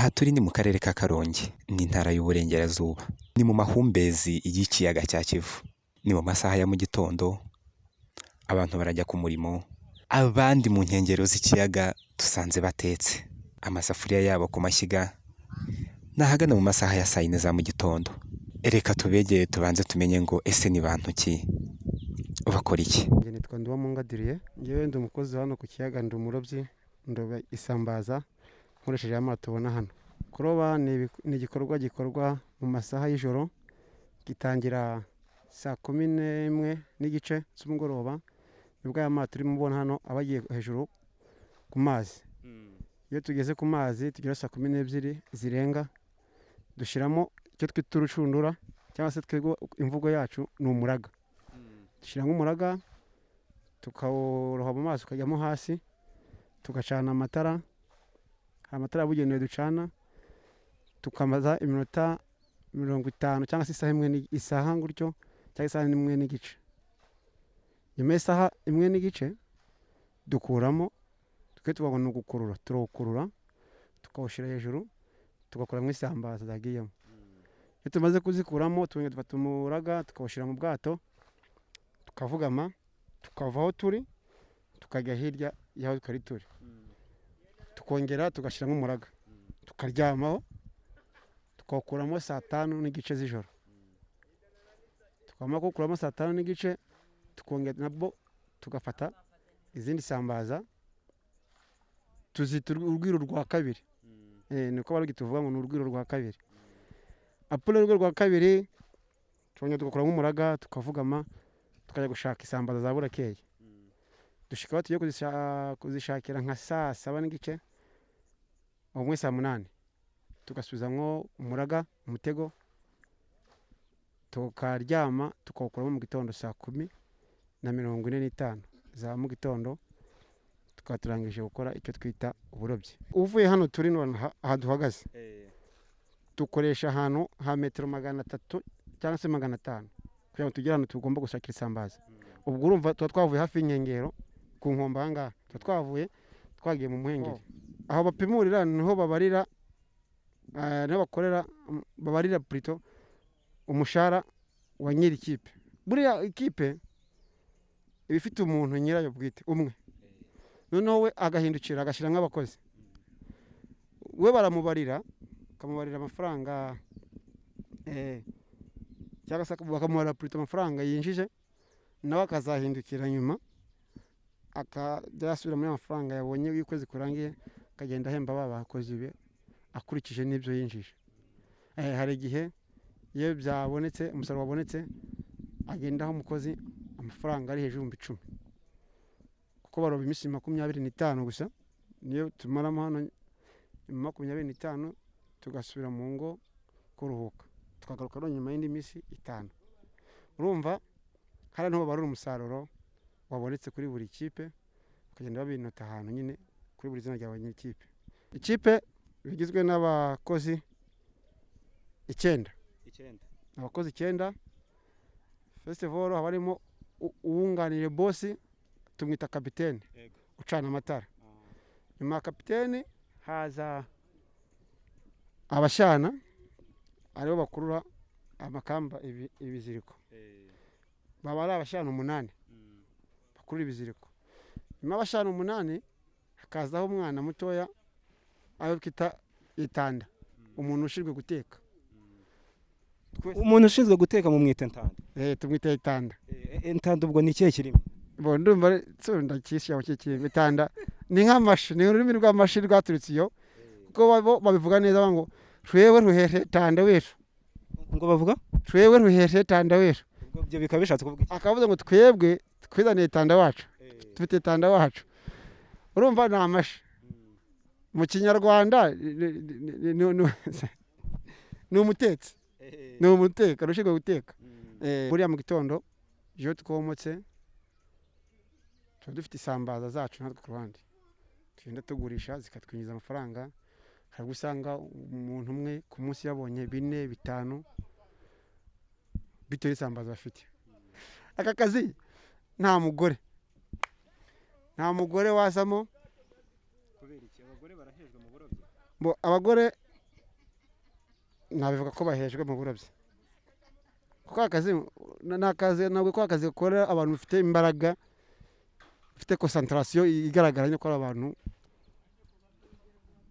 Aha turi ni mu karere ka Karongi n'intara y'Uburengerazuba, ni mu mahumbezi y'ikiyaga cya Kivu, ni mu masaha ya mu gitondo, abantu barajya ku murimo, abandi mu nkengero z'ikiyaga dusanze batetse amasafuriya yabo ku mashyiga, ni ahagana mu masaha ya saa yine za mu gitondo. Reka tubegere tubanze tumenye ngo ese ni bantu ki, bakora iki? Nitwa Bagira, njyewe ndi umukozi hano ku kiyaga, ndi umurobyi, ndoba isambaza nkoresheje amato tubona hano. Kuroba ni igikorwa gikorwa mu masaha y'ijoro, gitangira saa 11 n'igice z'umugoroba, nibwo aya mato turimo kubona hano aba agiye hejuru ku mazi. Iyo tugeze ku mazi tugera saa 12 zirenga, dushyiramo icyo twita urushundura, cyangwa se twebwe imvugo yacu ni umuraga. Dushyiramo umuraga tukawuroha mu mazi ukajyamo hasi, tugacana amatara, amatara yabugenewe ducana, tukamaza iminota 50 cyangwa se isaha gutyo, cyangwa isaha 1 n'igice. Nyuma y'isaha 1 n'igice dukuramo, tuvuga ngo gukurura, turawukurura tukawushyira hejuru, tugakuramo isambaza zagiyemo. Iyo tumaze kuzikuramo dufata umuraga tukawushyira mu bwato, tukavugama, tukava aho turi tukajya hirya y'aho twari turi, tukongera tugashyiramo umuraga, tukaryamaho, tukawukuramo saa 5 n'igice z'ijoro. Tukamara kuwukuramo saa 5 n'igice, tukongera nabwo tugafata izindi sambaza, tuzita urwiro rwa kabiri. Niko barugituvuga ngo ni urwiro rwa kabiri. Apolo urwiro rwa kabiri twongera tugakuramo umuraga, tukavugama, tukajya gushaka isambaza za burakeye. Dushikaho tugiye kuzishakira nka saa 7 n'igice, umwe saa 8 tugasubizamo umuraga, umutego, tukaryama, tukawukuramo mu gitondo saa 10:45 za mu gitondo, tukaba turangije gukora icyo twita uburobyi. Uvuye hano turi aha duhagaze, dukoresha ahantu ha metero 300 cyangwa se 500 kugira ngo tugere ahantu tugomba gushakira isambaza. Ubwo urumva tuba twavuye hafi y'inkengero ku nkombe aha ngaha, tuba twavuye twagiye mu muhengeri. Aho bapimurira niho babarira, niho bakorera, babarira plutôt umushahara wa nyiri ikipe. Buriya ikipe iba ifite umuntu nyirayo bwite umwe, noneho we agahindukira agashyira nk'abakozi. We baramubarira, bakamubarira amafaranga, cyangwa se bakamubarira plutôt amafaranga yinjije, nawe akazahindukira nyuma akajya yasubira muri amafaranga yabonye y'ukwezi kurangiye, akagenda ahemba babakozi be akurikije n'ibyo yinjije. Hari igihe iyo byabonetse, umusaruro wabonetse, agendaho umukozi amafaranga ari hejuru y'ibihumbi 10, kuko baroba iminsi 25 gusa. Niyo tumaramo hano 25, tugasubira mu ngo kuruhuka, tukagaruka no nyuma y'indi minsi 5. Urumva hari n'aho barura umusaruro wabonetse kuri buri kipe, bakagenda babinota ahantu nyine kuri buri zina ry'abanye ikipe. Ikipe bigizwe n'abakozi 9. Abakozi 9. First of all habarimo uwunganire boss, tumwita kapiteni ucana amatara. Nyuma kapiteni haza abashana, aribo bakurura amakamba ibiziriko. Baba ari abashana 8 bakurura ibiziriko. Nyuma abashana 8 hakazaho umwana mutoya ayo kita itanda, umuntu ushinzwe guteka. Umuntu ushinzwe guteka mu mwita ntanda? Tumwita itanda. Intanda ubwo ni ikihe kirimo? Bo ndumva tsunda kishyira cyo kirimo. Itanda ni nk'amashi, ni ururimi rw'amashi rwaturutse iyo, kuko babivuga neza ngo twewe ruhehe tanda wecu. Ngo bavuga twewe ruhehe tanda wecu. Ubwo byo bikaba bishatse kuvuga iki? Akavuze ngo twebwe twizaniye tanda wacu, dufite tanda wacu. Urumva ni amashi mu Kinyarwanda, ni umutetsi, ni umuteka rushinzwe guteka. Buriya mu gitondo iyo twomotse tuba dufite isambaza zacu natwe ku ruhande, tugenda tugurisha zikatwinjiza amafaranga. Hari gusanga umuntu umwe ku munsi yabonye 4, 5 bitewe n'isambaza bafite. Aka kazi nta mugore wazamo. Kubera iki abagore barahejwe mu burobyi? Abagore nabivuga ko bahejwe mu burobyi kuko akazi ntabwo ko akazi gakora abantu bafite imbaraga bafite concentration igaragara ko ari abantu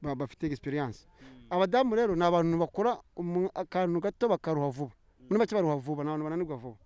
bafite experience. Abadamu rero ni abantu bakora akantu gato bakaruha vuba, muri make baruha vuba, ni abantu bananirwa vuba.